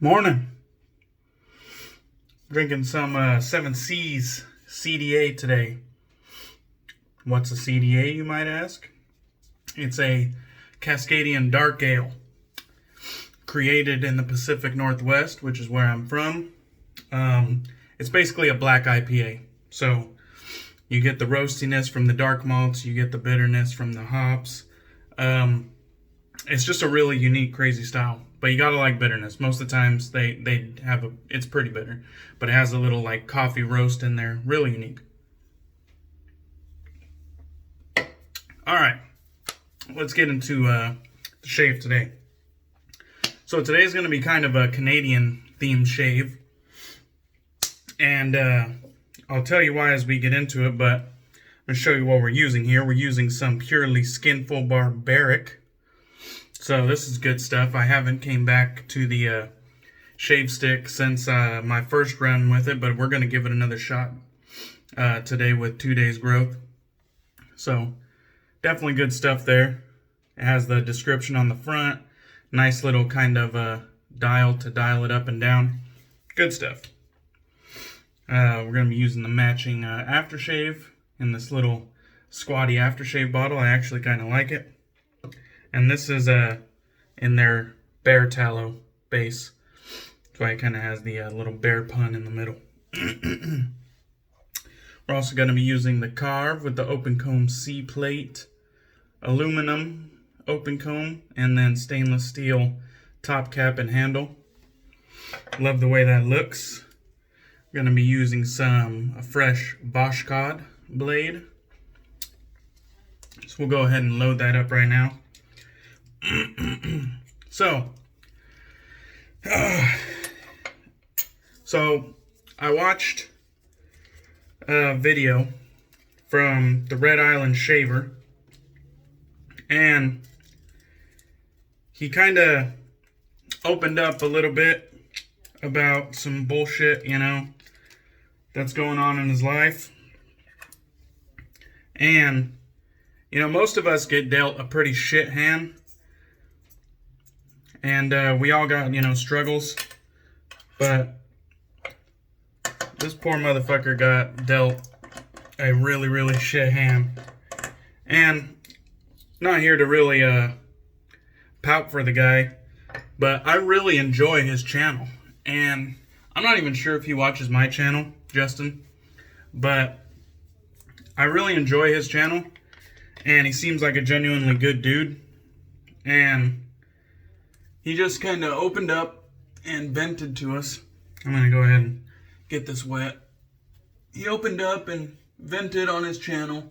Morning. Drinking some 7 Seas CDA today. What's a CDA, you might ask? It's a Cascadian dark ale created in the Pacific Northwest, which is where I'm from. It's basically a black IPA. So you get the roastiness from the dark malts, you get the bitterness from the hops. It's just a really unique, crazy style. But you gotta like bitterness. Most of the times they have it's pretty bitter, but it has a little like coffee roast in there. Really unique. All right, let's get into the shave today. So today's gonna be kind of a Canadian themed shave, and I'll tell you why as we get into it. But I'm gonna show you what we're using here. We're using some purely Skinful Barbearic. So this is good stuff. I haven't came back to the shave stick since my first run with it, but we're going to give it another shot today with 2 days growth. So definitely good stuff there. It has the description on the front. Nice little kind of dial to dial it up and down. Good stuff. We're going to be using the matching aftershave in this little squatty aftershave bottle. I actually kind of like it. And this is in their bear tallow base. That's why it kind of has the little bear pun in the middle. We're also going to be using the Karve with the open comb C plate, aluminum open comb, and then stainless steel top cap and handle. Love the way that looks. We're going to be using a fresh Voskhod Blade. So we'll go ahead and load that up right now. So I watched a video from the Red Island Shaver, and he kind of opened up a little bit about some bullshit, that's going on in his life. And, most of us get dealt a pretty shit hand. And we all got, struggles. But this poor motherfucker got dealt a really, really shit hand. And not here to really pout for the guy, but I really enjoy his channel. And I'm not even sure if he watches my channel, Justin, but I really enjoy his channel. And he seems like a genuinely good dude. And he just kind of opened up and vented to us. I'm going to go ahead and get this wet. He opened up and vented on his channel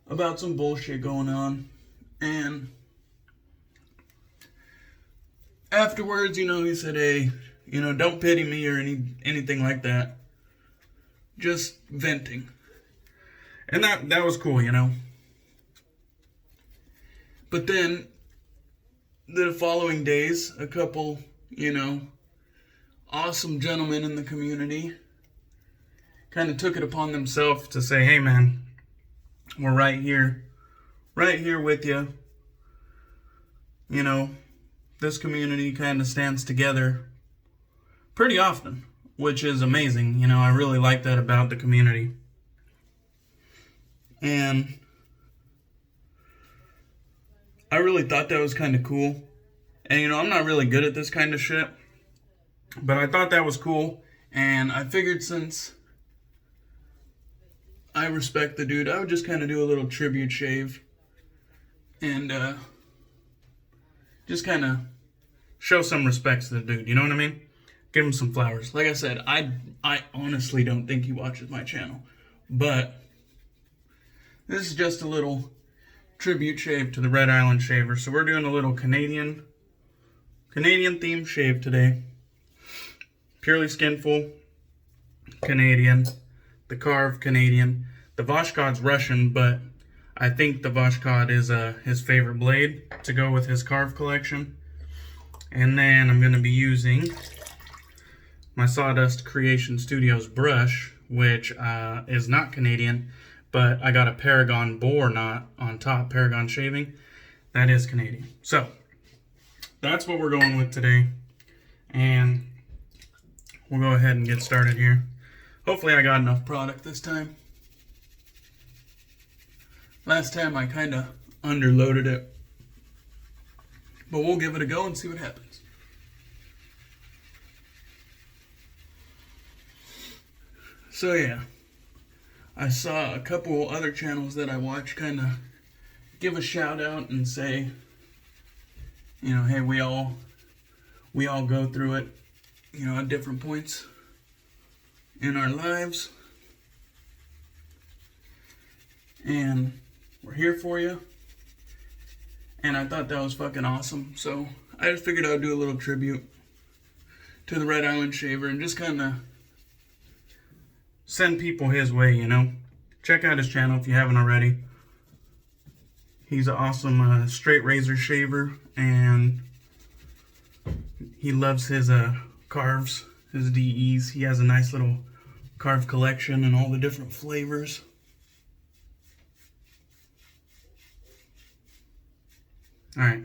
about some bullshit going on. And afterwards, he said, hey, don't pity me or anything like that. Just venting. And that was cool, But then the following days, a couple, awesome gentlemen in the community kind of took it upon themselves to say, hey man, we're right here with you. This community kind of stands together pretty often, which is amazing. I really like that about the community. And I really thought that was kind of cool. And, I'm not really good at this kind of shit, but I thought that was cool. And I figured since I respect the dude, I would just kind of do a little tribute shave. And just kind of show some respect to the dude, you know what I mean? Give him some flowers. Like I said, I honestly don't think he watches my channel. But this is just a little tribute shave to the Red Island Shaver. So we're doing a little Canadian themed shave today. Purely Skinful, Canadian. The Karve, Canadian. The Voskod's Russian, but I think the Voskhod is his favorite blade to go with his Karve collection. And then I'm going to be using my Sawdust Creation Studios brush, which is not Canadian, but I got a Paragon Boar knot on top, Paragon shaving. That is Canadian. So that's what we're going with today. And we'll go ahead and get started here. Hopefully I got enough product this time. Last time I kind of underloaded it. But we'll give it a go and see what happens. So yeah, I saw a couple other channels that I watch kind of give a shout out and say, you know, hey, we all go through it, you know, at different points in our lives. And we're here for you. And I thought that was fucking awesome. So I just figured I would do a little tribute to the Red Island Shaver and just kind of send people his way, you know. Check out his channel if you haven't already. He's an awesome straight razor shaver, and he loves his Karves, his DEs. He has a nice little Karve collection and all the different flavors. Alright.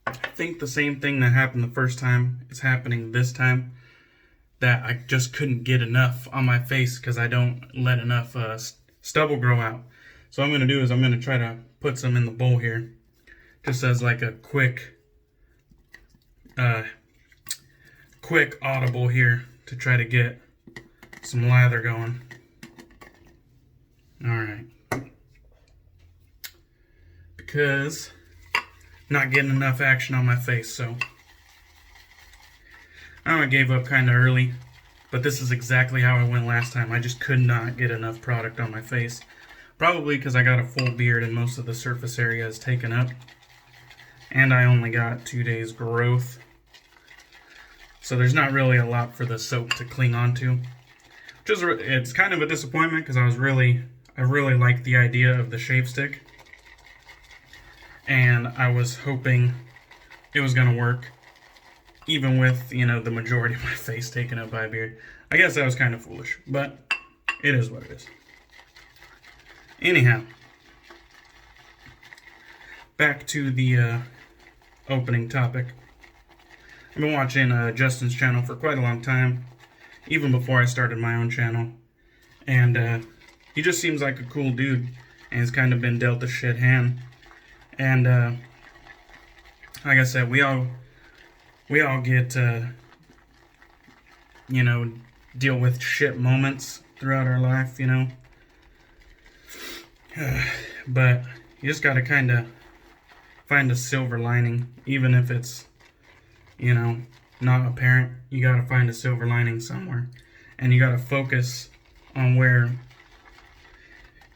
I think the same thing that happened the first time is happening this time. That I just couldn't get enough on my face because I don't let enough stubble grow out. So what I'm going to do is I'm going to try to put some in the bowl here. Just as like a quick audible here to try to get some lather going. Alright. Because not getting enough action on my face, so I gave up kind of early, but this is exactly how I went last time. I just could not get enough product on my face. Probably because I got a full beard and most of the surface area is taken up. And I only got 2 days growth. So there's not really a lot for the soap to cling onto. It's kind of a disappointment because I really liked the idea of the shave stick. And I was hoping it was going to work. Even with, you know, the majority of my face taken up by a beard. I guess that was kind of foolish, but it is what it is. Anyhow, back to the opening topic. I've been watching Justin's channel for quite a long time, even before I started my own channel. And he just seems like a cool dude, and he's kind of been dealt a shit hand. And like I said, we all get, you know, deal with shit moments throughout our life, you know. But you just gotta kind of find a silver lining, even if it's, you know, not apparent. You gotta find a silver lining somewhere. And you gotta focus on where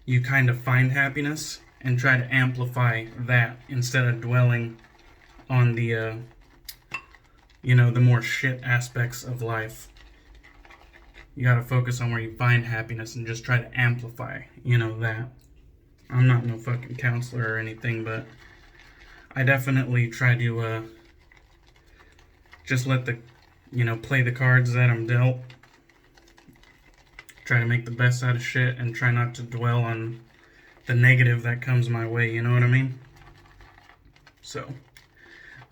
you kind of find happiness and try to amplify that instead of dwelling on the, you know, the more shit aspects of life. You gotta focus on where you find happiness and just try to amplify, you know, that. I'm not no fucking counselor or anything, but I definitely try to just let the, you know, play the cards that I'm dealt. Try to make the best out of shit and try not to dwell on the negative that comes my way, you know what I mean? So,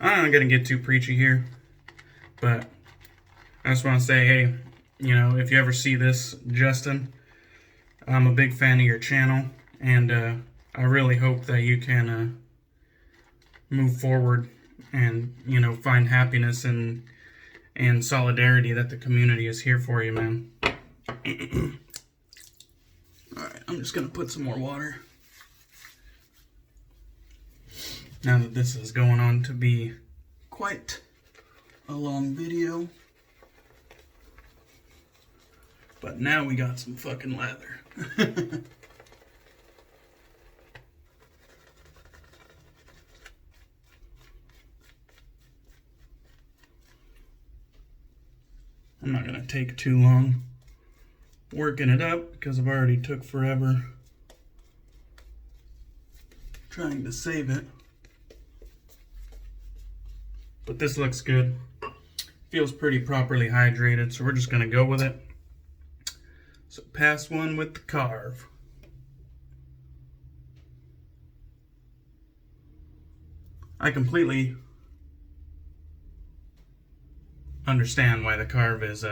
I'm not gonna get too preachy here. But I just want to say, hey, you know, if you ever see this, Justin, I'm a big fan of your channel, and I really hope that you can move forward and, you know, find happiness and solidarity that the community is here for you, man. Alright, I'm just going to put some more water. Now that this is going on to be quite a long video. But now we got some fucking lather. I'm not gonna take too long working it up because I've already took forever trying to save it. But this looks good. Feels pretty properly hydrated, so we're just gonna go with it. So pass one with the Karve. I completely understand why the Karve is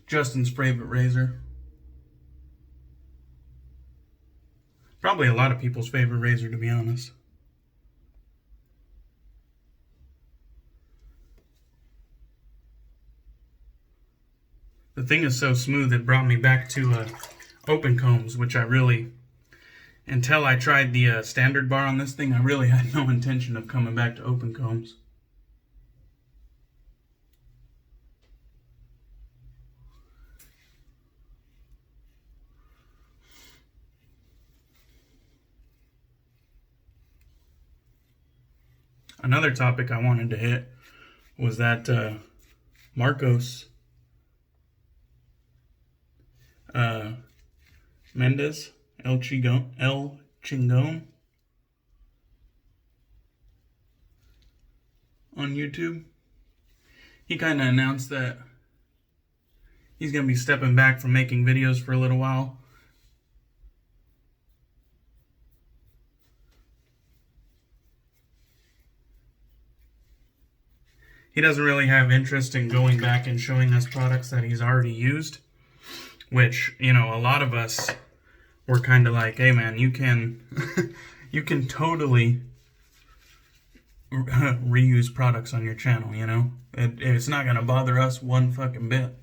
Justin's favorite razor. Probably a lot of people's favorite razor, to be honest. The thing is so smooth, it brought me back to open combs, which I really, until I tried the standard bar on this thing, I really had no intention of coming back to open combs. Another topic I wanted to hit was that Marcos Mendez, El Chingon on YouTube. He kind of announced that he's going to be stepping back from making videos for a little while. He doesn't really have interest in going back and showing us products that he's already used, which, you know, a lot of us were kind of like, hey man, you can you can totally reuse products on your channel, you know? It's not going to bother us one fucking bit.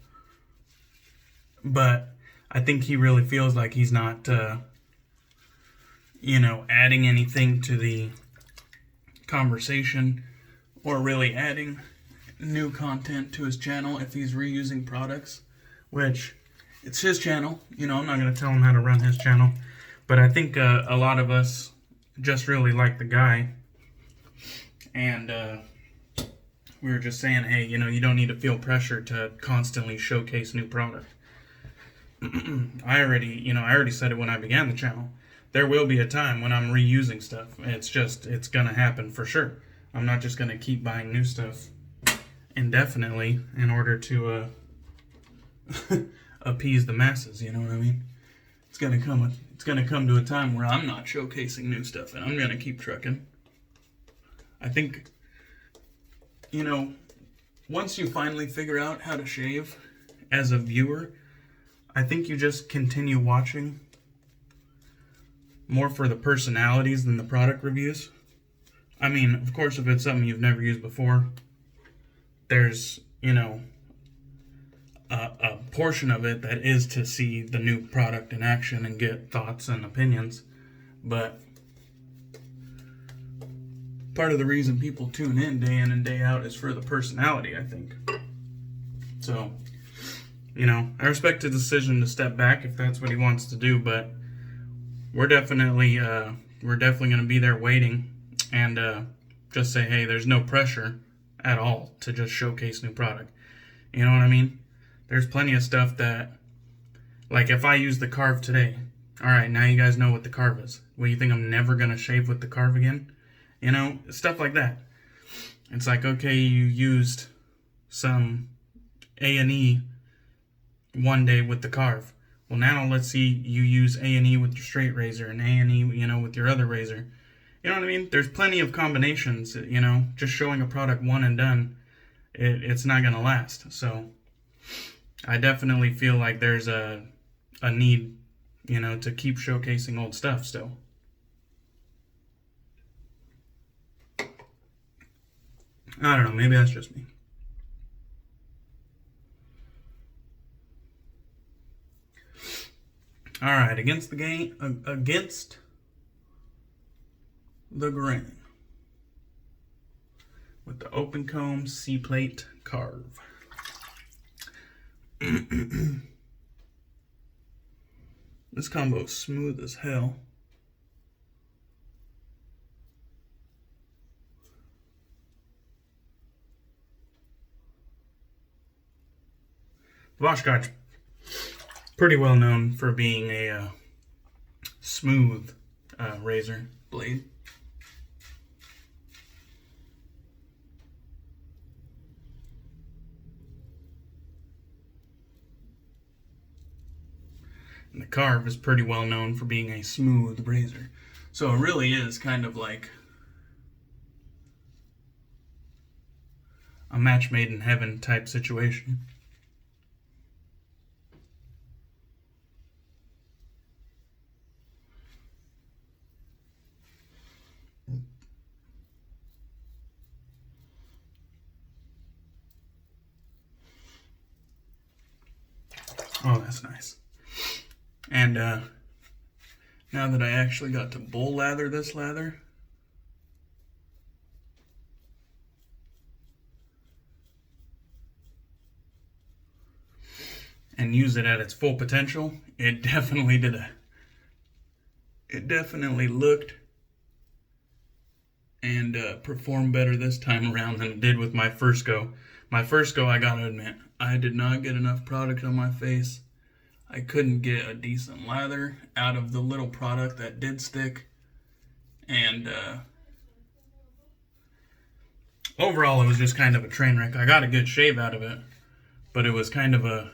But I think he really feels like he's not, you know, adding anything to the conversation or really adding new content to his channel if he's reusing products, which it's his channel. You know, I'm not going to tell him how to run his channel. But I think a lot of us just really like the guy. And we were just saying, hey, you know, you don't need to feel pressure to constantly showcase new product. I already said it when I began the channel. There will be a time when I'm reusing stuff. It's going to happen for sure. I'm not just going to keep buying new stuff indefinitely in order to appease the masses, you know what I mean? It's gonna come to a time where I'm not showcasing new stuff and I'm gonna keep trucking. I think, you know, once you finally figure out how to shave as a viewer, I think you just continue watching more for the personalities than the product reviews. I mean, of course, if it's something you've never used before, there's, you know, a portion of it that is to see the new product in action and get thoughts and opinions. But part of the reason people tune in and day out is for the personality, I think. So, you know, I respect his decision to step back if that's what he wants to do, but we're definitely going to be there waiting and just say, hey, there's no pressure at all to just showcase new product. You know what I mean? There's plenty of stuff that, like if I use the Karve today, alright, now you guys know what the Karve is. What, you think I'm never going to shave with the Karve again? You know, stuff like that. It's like, okay, you used some A&E one day with the Karve. Well, now let's see you use A&E with your straight razor and A&E, you know, with your other razor. You know what I mean? There's plenty of combinations, you know. Just showing a product one and done, it's not going to last. So I definitely feel like there's a need, you know, to keep showcasing old stuff still. I don't know, maybe that's just me. Alright, against the grain. With the open comb C-plate Karve. This combo is smooth as hell. Voskhod, pretty well known for being a smooth razor blade. And the Karve is pretty well known for being a smooth razor. So it really is kind of like a match made in heaven type situation. Oh, that's nice. And now that I actually got to bull lather this lather, and use it at its full potential, it definitely looked and performed better this time around than it did with my first go. My first go, I gotta admit, I did not get enough product on my face. I couldn't get a decent lather out of the little product that did stick. And overall, it was just kind of a train wreck. I got a good shave out of it, but it was kind of a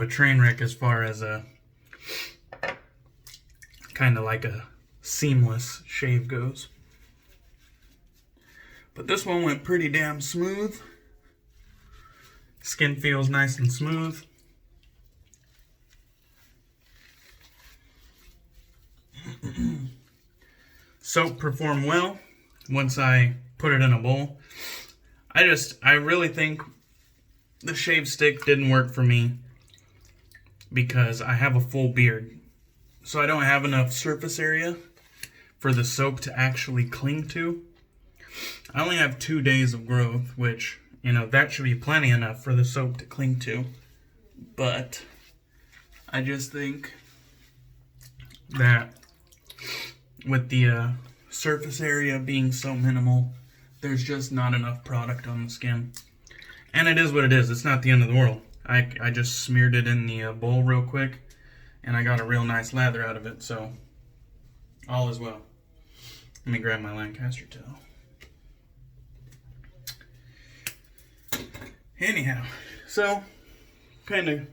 train wreck as far as a kind of like a seamless shave goes. But this one went pretty damn smooth. Skin feels nice and smooth. Soap performed well once I put it in a bowl. I really think the shave stick didn't work for me because I have a full beard. So I don't have enough surface area for the soap to actually cling to. I only have 2 days of growth, which, you know, that should be plenty enough for the soap to cling to. But I just think that with the surface area being so minimal, there's just not enough product on the skin. And it is what it is. It's not the end of the world. I just smeared it in the bowl real quick, and I got a real nice lather out of it, so all is well. Let me grab my Lancaster towel. Anyhow, so kind of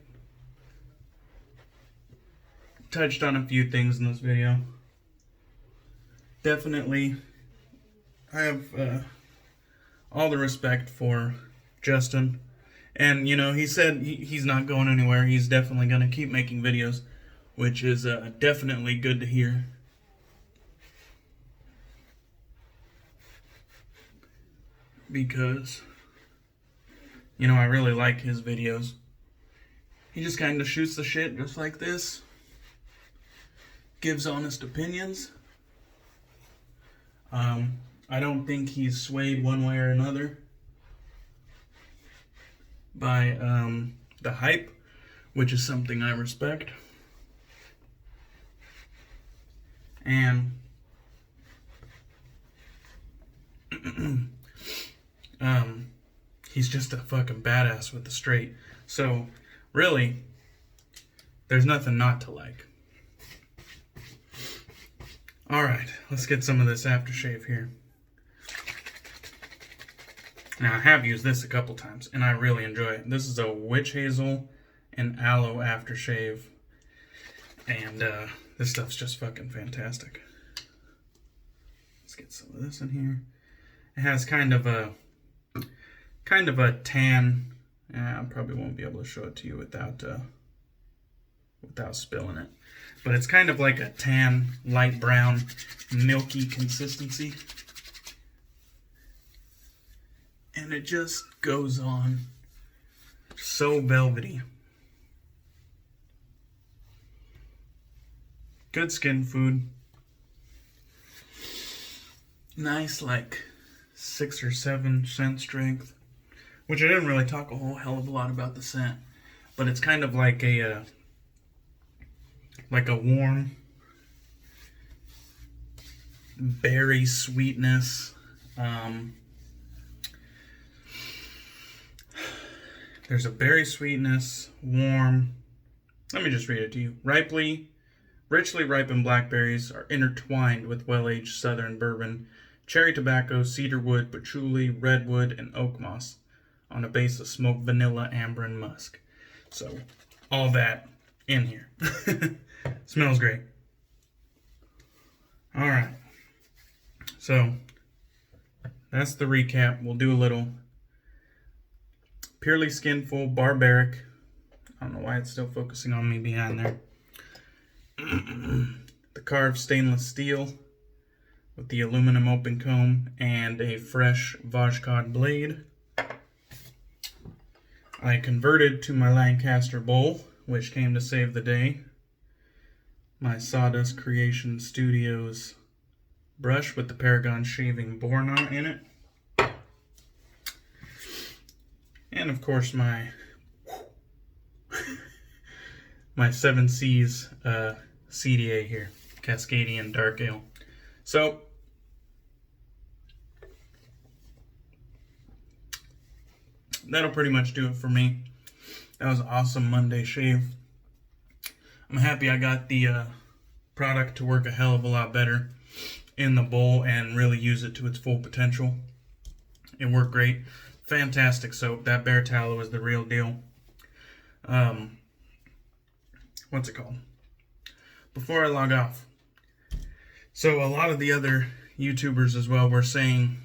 touched on a few things in this video. Definitely, I have all the respect for Justin. And, you know, he said he's not going anywhere. He's definitely going to keep making videos, which is definitely good to hear. Because, you know, I really like his videos. He just kind of shoots the shit just like this. Gives honest opinions. I don't think he's swayed one way or another by the hype, which is something I respect. And he's just a fucking badass with the straight. So, really, there's nothing not to like. Alright, let's get some of this aftershave here. Now, I have used this a couple times, and I really enjoy it. This is a witch hazel and aloe aftershave. And this stuff's just fucking fantastic. Let's get some of this in here. It has kind of a tan. I probably won't be able to show it to you without spilling it. But it's kind of like a tan, light brown, milky consistency. And it just goes on so velvety. Good skin food. Nice, like 6 or 7 scent strength. Which I didn't really talk a whole hell of a lot about the scent. But it's kind of like a warm berry sweetness. There's a berry sweetness, warm. Let me just read it to you. Richly ripened blackberries are intertwined with well-aged southern bourbon, cherry tobacco, cedar wood, patchouli, redwood, and oak moss on a base of smoked vanilla, amber, and musk. So, all that in here. Smells great. Alright. So, that's the recap. We'll do a little Purely Skinful Barbearic. I don't know why it's still focusing on me behind there. The Karve stainless steel with the aluminum open comb and a fresh Voskhod Blade. I converted to my Lancaster bowl, which came to save the day. My Sawdust Creation Studios brush with the Paragon shaving Boar knot in it. And of course my my 7 C's CDA here, Cascadian Dark Ale. So that'll pretty much do it for me. That was an awesome Monday shave. I'm happy I got the product to work a hell of a lot better in the bowl and really use it to its full potential. It worked great. Fantastic soap. That bear tallow is the real deal. What's it called? Before I log off. So a lot of the other YouTubers as well were saying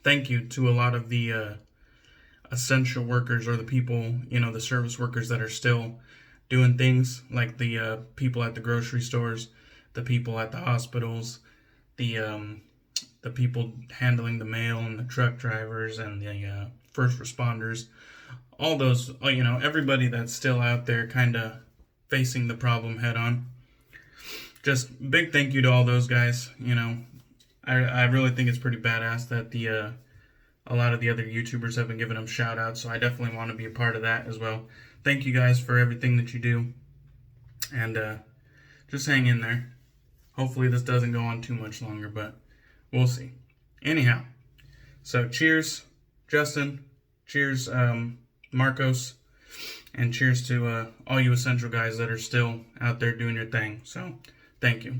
thank you to a lot of the essential workers, or the people, you know, the service workers that are still doing things, like the people at the grocery stores, the people at the hospitals, the people handling the mail, and the truck drivers, and the first responders, all those, you know, everybody that's still out there kind of facing the problem head on. Just big thank you to all those guys. You know, I really think it's pretty badass that a lot of the other YouTubers have been giving them shout outs, so I definitely want to be a part of that as well. Thank you guys for everything that you do, and just hang in there. Hopefully this doesn't go on too much longer, but we'll see. Anyhow, so cheers, Justin. Cheers, Marcos. And cheers to all you essential guys that are still out there doing your thing. So, thank you.